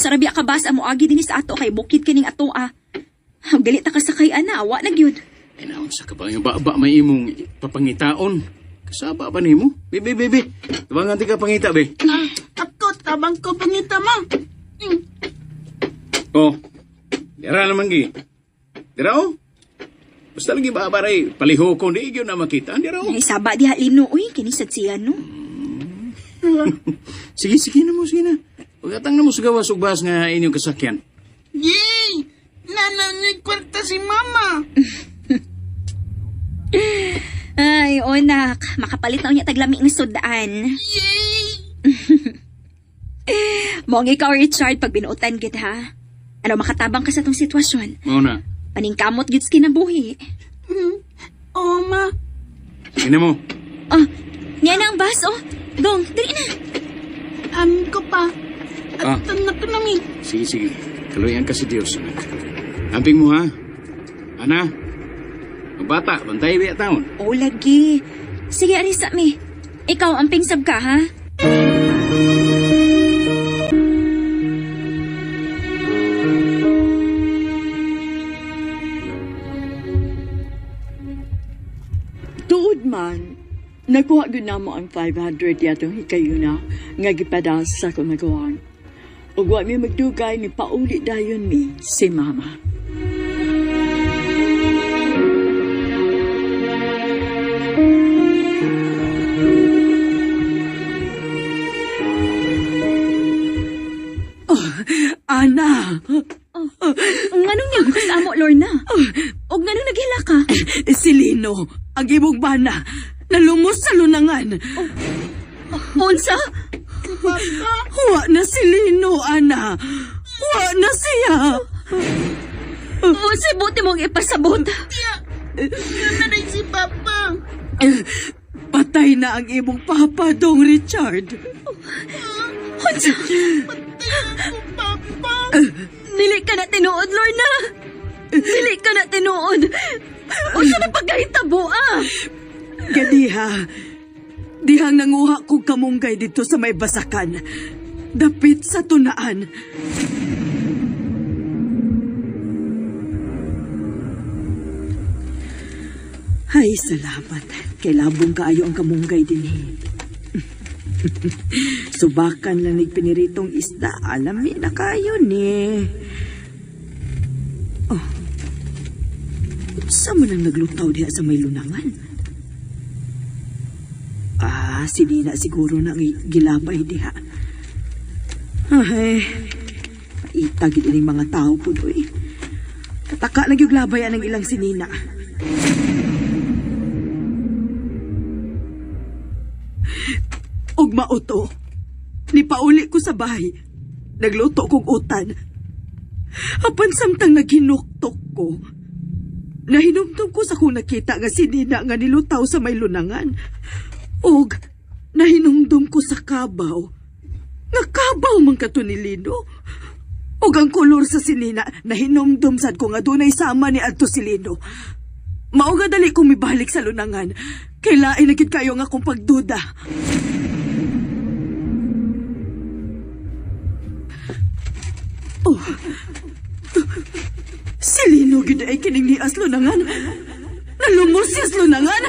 Sarabi ka bas amo agi dinis ato kay bukid kining ato Ang galit ta ka sakay ana, awa na gyud. Ay naon sa ka ba yung ba may imong papangitaon? Kasaba ba nimo? Bebe. Tabangan ti ka pangita, be. Ako, tabang ko pangita mo. Oh. Dira naman gi. Dira oh. Basta lagi babaray, paliho ko di gyud na makita. Dira oh. Ay saba diha Lino uy, kini satsiyan no. Sige na mo, sige na. Pagkatang na mo sa gawas ug bahas nga inyong kasakyan. Yay! Nananay kwarta si mama. Ay, onak, makapalit na unya taglami ng sudaan. Yay! Mong ikaw, Richard, pag binuutan gid ha. Ano makatabang ka sa tong sitwasyon? Mao na. Paningkamot gid kinabuhi. Oo, ma. Sige na mo. Oh, niya na ang bus, oh. Dong, dali na. Amin ko pa. Ah. At tanak namin. Sige. Kaluyan ka si Diyos. Amping mo ha. Ana. Ang bata, bantay biya taon. Oh, lagi. Sige, Arisa, mi. Ikaw, ang pingsab ka, ha? Tuod man, nakuha gyud namo ang 500 yatong hikayuna nga gipadas sa akong nagawan. Ug wa mi magdugay ni pauli dayon mi si mama. Ana! Nganong niya gusto amo, Lorna? Og nganong naghila ka? Si Lino, ang imong bana, nalumos sa lunangan. Unsa? Wa na si Lino, Ana. Wa na siya. Unsa buti mong ipasabot? Nanay si papa. Patay na ang imong papa, Dong Richard. Unsa? Ako, papa. Dili ka na tinuod, Lorna. Dili ka na tinuod. Unsa na pagkahitabo, Gadiha, dihang nanguha kong kamunggay dito sa may basakan. Dapit sa tunaan. Ay, salamat. Kay labong kaayo ang kamunggay din Subakan lang nagpiniritong isda. Alam ni na kayo ni. Oh. Saan mo nang naglutaw diha sa may lunangan? Si Nina siguro nang gilabay diha. Ay, paitagid ining mga tao po doy. Kataka lang yung labayan ng ilang si Nina. Og mauto, nipauli ko sa bahay. Nagluto kong utan. Apan samtang naghinuktok ko, nahinumdum ko sa kung nakita nga si Nina nga nilutaw sa may lunangan. Og nahinumdum ko sa kabaw. Nga kabaw man kato ni Lino. Og ang kolor sa si Nina, nahinumdum sad ko nga dunay sama ni adto si Lino. Mao nga dali kong mibalik sa lunangan. Kailain na gid kayo nga kong pagduda. Oh. Si Lino gid ay kining nias lunangan. Nalumos siya sa lunangan.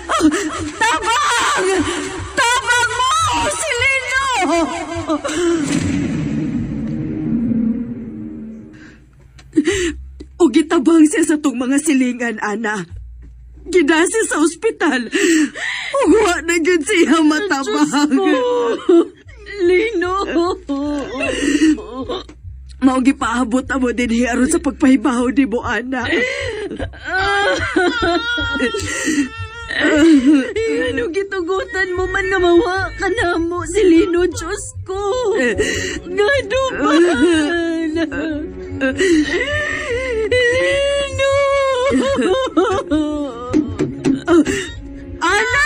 Oh, tabang! Tabang mo! Si Lino! O gitabang siya sa tong mga silingan, Ana. Gidasi sa ospital. Ugwa na gid siya matabang. Lino! Mao gipaabot amo din aron sa pagpahibaw ni mo, Ana. Ano gitugutan mo man nga mawa ka na mo si Lino, Diyos ko. Gado ba? Lino! Ana!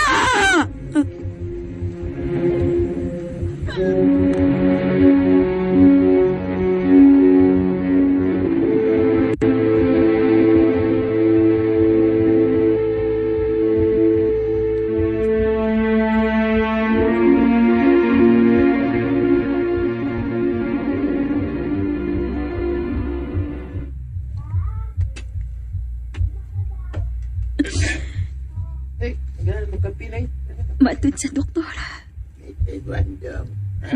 Matod sa doktor.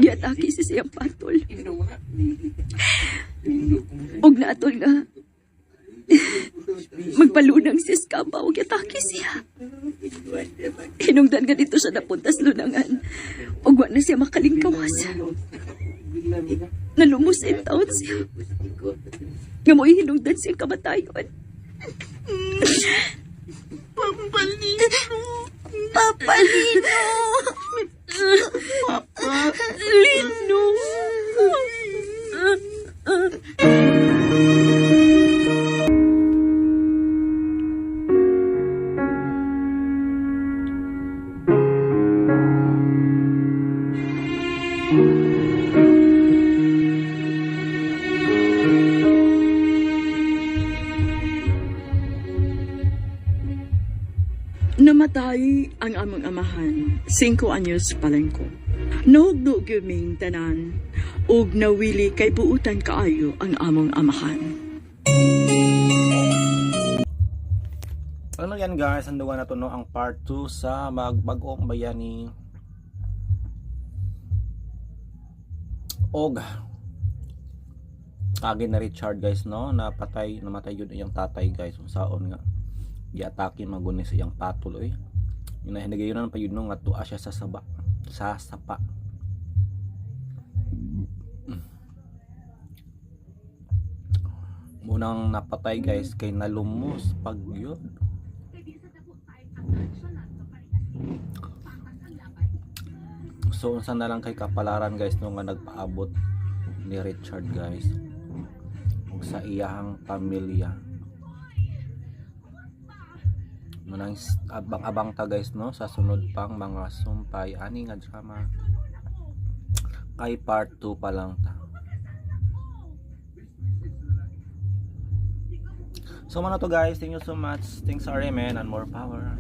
Giatake si siyang patol. Og naatol nga magpalunang si Skamba og giatake siya. Hinungdan nga dito siya napunta sa lunangan. Og wa na siya makalingkawas. Nalumusin taon siya. Nga mo hinungdan siyang kamatayon. Pampalino. Papalino! Lino! Namatay ang among amahan, 5 anyos pa lang ko. Nahugno gyuming tanan, ug nawili kay buutan kaayo ang among amahan. Ano yan guys, andugan na to no, ang part 2 sa magbagong bayani og agi na Richard guys no, namatay yun iyang tatay guys, kung saon nga giatake maguni sa iyang patuloy. Yun na hinagayon pa yun no, nga tuwa siya sa sapa. Munang napatay guys kay nalumos pag yun. So unsa na lang kay kapalaran guys no, nga nagpaabot ni Richard guys ug sa iyang pamilya. Manang abang-abang ta guys no sa sunod pang mga sumpay ani nga drama kay part 2 pa lang ta. So muna to guys, thank you so much. Thanks RMN and more power.